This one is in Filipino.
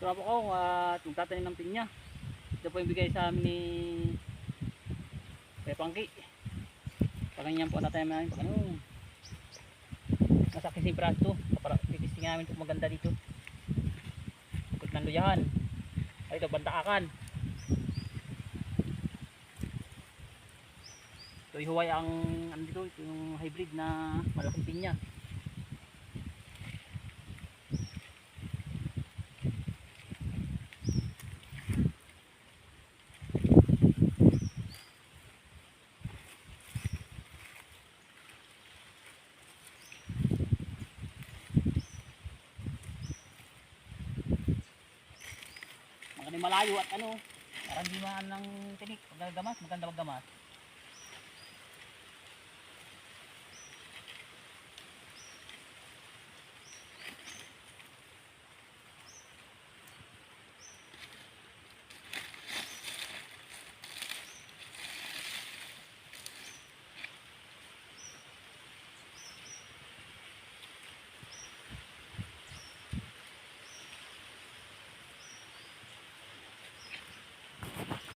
Tropa ko at magtatanim ng pinya. Ito po yung bigay sa amin ni Pepangki. Paganyan po natin namin pag ano. Nasa kising prasto. Para titisting namin kung maganda dito. Ikot ng luyahan. Ay ito bandaakan. Ito ihuway ang ano dito, ito yung hybrid na malaking pinya. Malayo at ano, parang di maan ng tinik, pag gamas, maganda maggamas.